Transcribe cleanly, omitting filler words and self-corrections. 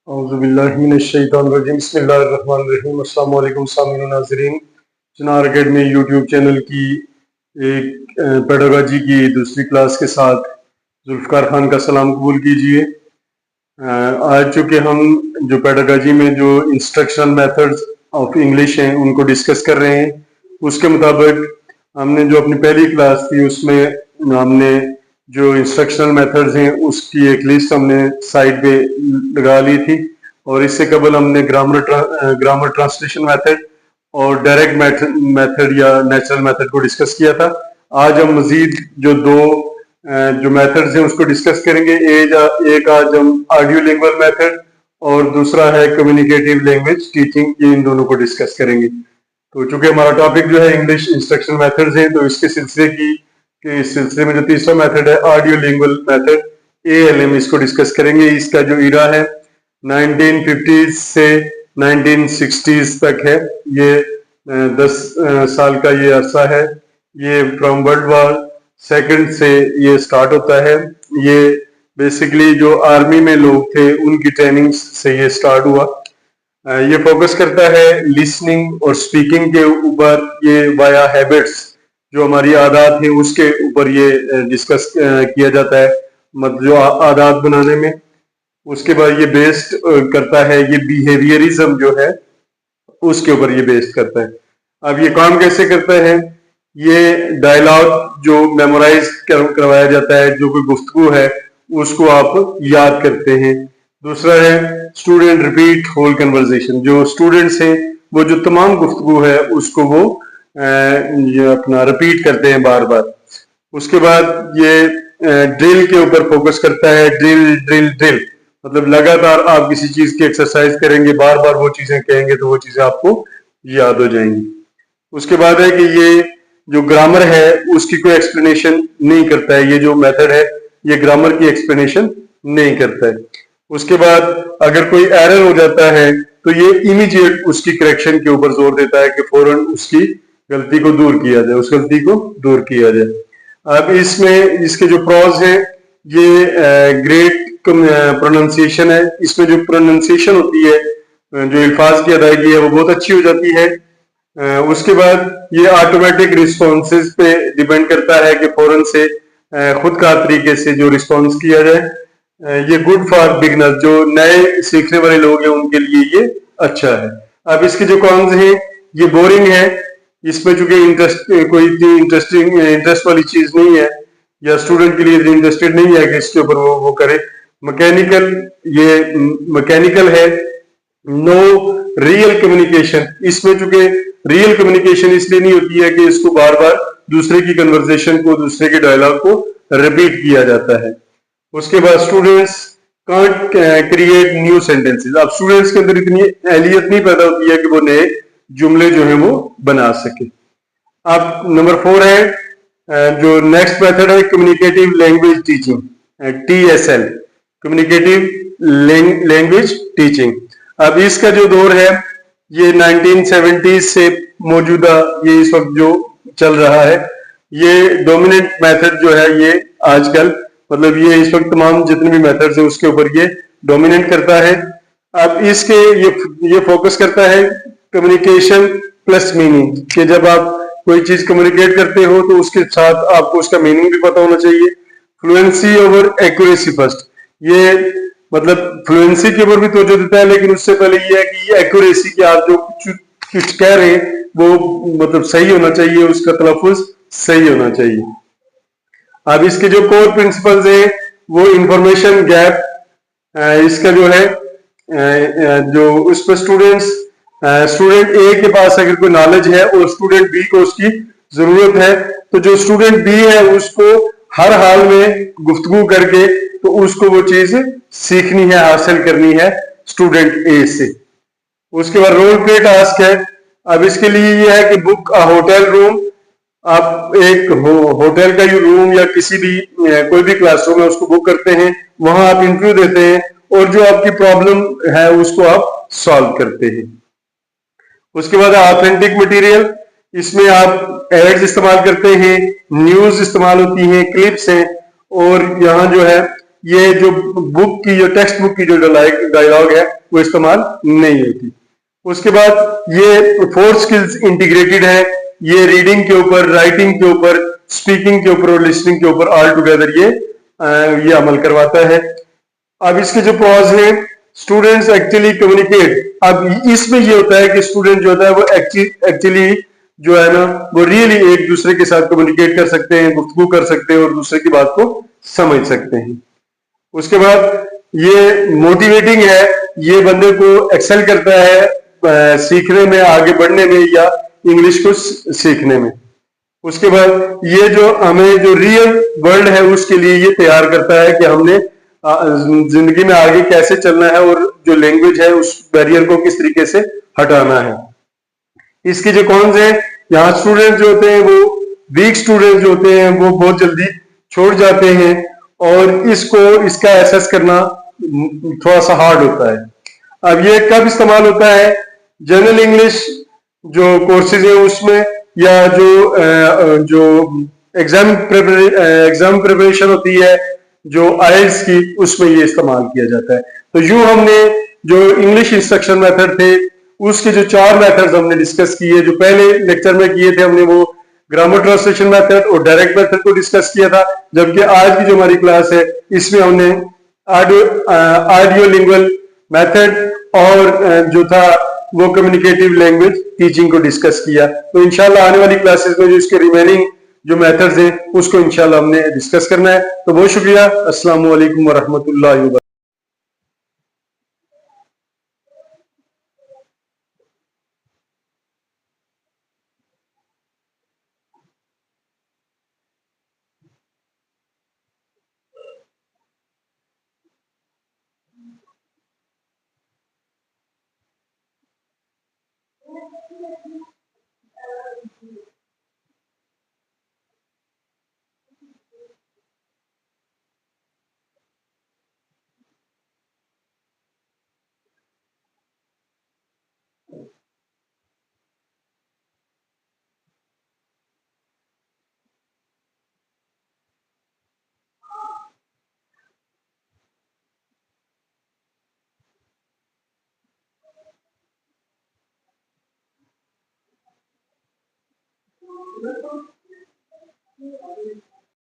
बिस्मिल्लाहिर्रहमानिर्रहीम। अस्सलाम वालेकुम सामीन व नाज़रीन। चिनार अकेडमी यूट्यूब चैनल की एक पेडागॉजी की दूसरी क्लास के साथ जुल्फ़कार खान का सलाम कबूल कीजिए। आज चूँकि हम जो पेडागॉजी में जो इंस्ट्रक्शनल मेथड्स ऑफ इंग्लिश हैं उनको डिस्कस कर रहे हैं, उसके मुताबिक हमने जो अपनी पहली क्लास थी उसमें हमने जो इंस्ट्रक्शनल मेथड्स हैं उसकी एक लिस्ट हमने साइड पे लगा ली थी और इससे कबल हमने ग्रामर ट्रांसलेशन मेथड और डायरेक्ट मेथड या नेचुरल मेथड को डिस्कस किया था। आज हम मजीद जो दो जो मेथड्स हैं उसको डिस्कस करेंगे। एक आज हम ऑडियो लिंगुअल मेथड और दूसरा है कम्युनिकेटिव लैंग्वेज टीचिंग, ये इन दोनों को डिस्कस करेंगे। तो चूंकि हमारा टॉपिक जो है इंग्लिश इंस्ट्रक्शन मेथड्स है, तो इसके सिलसिले में जो तीसरा मेथड है ऑडियो लिंगुअल मेथड ALM, इसको डिस्कस करेंगे। इसका जो इरा है 1950s से 1960s तक है। ये 10 साल का ये अरसा है। ये फ्रॉम वर्ल्ड वॉर सेकंड से ये स्टार्ट होता है। ये बेसिकली जो आर्मी में लोग थे उनकी ट्रेनिंग से ये स्टार्ट हुआ। ये फोकस करता है लिसनिंग और स्पीकिंग के ऊपर। ये वाया हैबिट्स, जो हमारी आदत है उसके ऊपर ये डिस्कस किया जाता है, मतलब जो आदत बनाने में। उसके बाद ये बेस्ड करता है, ये बिहेवियरिज्म जो है उसके ऊपर ये बेस्ड करता है। अब ये काम कैसे करता है? ये डायलॉग जो मेमोराइज करवाया जाता है, जो कोई गुफ्तगू है उसको आप याद करते हैं। दूसरा है स्टूडेंट रिपीट होल कन्वर्सेशन, जो स्टूडेंट्स हैं वो जो तमाम गुफ्तगू है उसको वो ये अपना रिपीट करते हैं बार बार। उसके बाद ये ड्रिल के ऊपर फोकस करता है। ड्रिल ड्रिल ड्रिल मतलब लगातार आप किसी चीज की एक्सरसाइज करेंगे, बार बार वो चीजें कहेंगे तो वो चीजें आपको याद हो जाएंगी। उसके बाद है कि ये जो ग्रामर है उसकी कोई एक्सप्लेनेशन नहीं करता है। ये जो मेथड है ये ग्रामर की एक्सप्लेनेशन नहीं करता है। उसके बाद अगर कोई एरर हो जाता है तो ये इमीडिएट उसकी करेक्शन के ऊपर जोर देता है कि फौरन उसकी गलती को दूर किया जाए, उस गलती को दूर किया जाए। अब इसमें इसके जो प्रॉज है, ये ग्रेट प्रोनाउंसिएशन है। इसमें जो प्रोनाउंसिएशन होती है, जो अल्फाज की अदायगी है वो बहुत अच्छी हो जाती है। उसके बाद ये ऑटोमेटिक रिस्पॉन्सेज पे डिपेंड करता है कि फौरन से खुदकार तरीके से जो रिस्पॉन्स किया जाए। ये गुड फॉर बिगनर, जो नए सीखने वाले लोग हैं उनके लिए ये अच्छा है। अब इसके जो कॉन्स हैं, ये बोरिंग है। इसमें चूंकि इंटरेस्ट वाली चीज नहीं है, या स्टूडेंट के लिए इंटरेस्टेड नहीं है कि इसके ऊपर वो करे। मैकेनिकल है। नो रियल कम्युनिकेशन, इसमें चूंकि रियल कम्युनिकेशन इसलिए नहीं होती है कि इसको बार बार दूसरे की कन्वर्सेशन को, दूसरे के डायलॉग को रिपीट किया जाता है। उसके बाद students can't create new sentences. अब स्टूडेंट्स के अंदर इतनी एहलियत नहीं पैदा होती है कि वो नए जुमले जो है वो बना सके। अब नंबर 4 है जो नेक्स्ट मेथड है communicative language teaching, TSL, communicative language teaching. अब इसका जो दौर है ये 1970s से मौजूदा ये इस वक्त जो चल रहा है, ये डोमिनेंट मेथड जो है ये आजकल, मतलब ये इस वक्त तमाम जितने भी मेथड्स हैं उसके ऊपर ये डोमिनेट करता है। अब इसके ये फोकस करता है कम्युनिकेशन प्लस मीनिंग, कि जब आप कोई चीज कम्युनिकेट करते हो तो उसके साथ आपको उसका मीनिंग भी पता होना चाहिए। फ्लुएंसी ओवर एक्यूरेसी फर्स्ट, ये मतलब फ्लुएंसी के ऊपर भी तवज्जो देता है, लेकिन उससे पहले ये है कि ये एक्यूरेसी, कि आप जो कुछ कह रहे हैं वो मतलब सही होना चाहिए, उसका तलफ़ुज़ सही होना चाहिए। अब इसके जो कोर प्रिंसिपल्स हैं वो इंफॉर्मेशन गैप, इसका जो है जो उस पर स्टूडेंट ए के पास अगर कोई नॉलेज है और स्टूडेंट बी को उसकी जरूरत है, तो जो स्टूडेंट बी है उसको हर हाल में गुफ्तगू करके तो उसको वो चीज सीखनी है, हासिल करनी है स्टूडेंट ए से। उसके बाद रोल प्ले टास्क है। अब इसके लिए ये है कि बुक अ होटल रूम, आप एक होटल का ही रूम या किसी भी कोई भी क्लासरूम है उसको बुक करते हैं, वहां आप इंटरव्यू देते हैं और जो आपकी प्रॉब्लम है उसको आप सॉल्व करते हैं। उसके बाद ऑथेंटिक मटेरियल, इसमें आप एड्स इस्तेमाल करते हैं, न्यूज इस्तेमाल होती हैं, क्लिप्स हैं, और यहाँ जो है ये जो बुक की, जो टेक्स्ट बुक की जो डायलॉग है वो इस्तेमाल नहीं होती। उसके बाद ये फोर स्किल्स इंटीग्रेटेड है, ये रीडिंग के ऊपर, राइटिंग के ऊपर, स्पीकिंग के ऊपर और लिसनिंग के ऊपर ऑल टुगेदर ये अमल करवाता है। अब इसके जो प्रॉज है, स्टूडेंट्स एक्चुअली कम्युनिकेट। अब इसमें ये होता है कि स्टूडेंट जो होता है वो एक्चुअली जो है ना वो रियली एक दूसरे के साथ कम्युनिकेट कर सकते हैं, गुफ्तगू कर सकते हैं और दूसरे की बात को समझ सकते हैं। उसके बाद ये मोटिवेटिंग है, ये बंदे को एक्सेल करता है सीखने में, आगे बढ़ने में या इंग्लिश को सीखने में। उसके बाद ये जो हमें जो रियल वर्ल्ड है उसके लिए ये तैयार करता है कि हमने जिंदगी में आगे कैसे चलना है और जो लैंग्वेज है उस बैरियर को किस तरीके से हटाना है। इसके जो कौन है, यहाँ स्टूडेंट जो होते हैं वो वीक स्टूडेंट जो होते हैं वो बहुत जल्दी छोड़ जाते हैं और इसका एसेस करना थोड़ा सा हार्ड होता है। अब ये कब इस्तेमाल होता है, जनरल इंग्लिश जो कोर्सेज है उसमें, या जो एग्जाम प्रिपरेशन होती है जो आईएलटीएस की, उसमें ये इस्तेमाल किया जाता है। तो यूं हमने जो इंग्लिश इंस्ट्रक्शन मेथड थे उसके जो 4 मेथड्स हमने डिस्कस किए, जो पहले लेक्चर में किए थे हमने वो ग्रामर ट्रांसलेशन मेथड और डायरेक्ट मेथड को डिस्कस किया था, जबकि आज की जो हमारी क्लास है इसमें हमने ऑडियो लिंगुअल मेथड और जो था वो कम्युनिकेटिव लैंग्वेज टीचिंग को डिस्कस किया। तो इंशाल्लाह आने वाली क्लासेस में जो इसके रिमेनिंग जो मेथड्स हैं उसको इंशाल्लाह हमने डिस्कस करना है। तो बहुत शुक्रिया। अस्सलाम वालेकुम वरहमतुल्लाहि वबरकातुहू।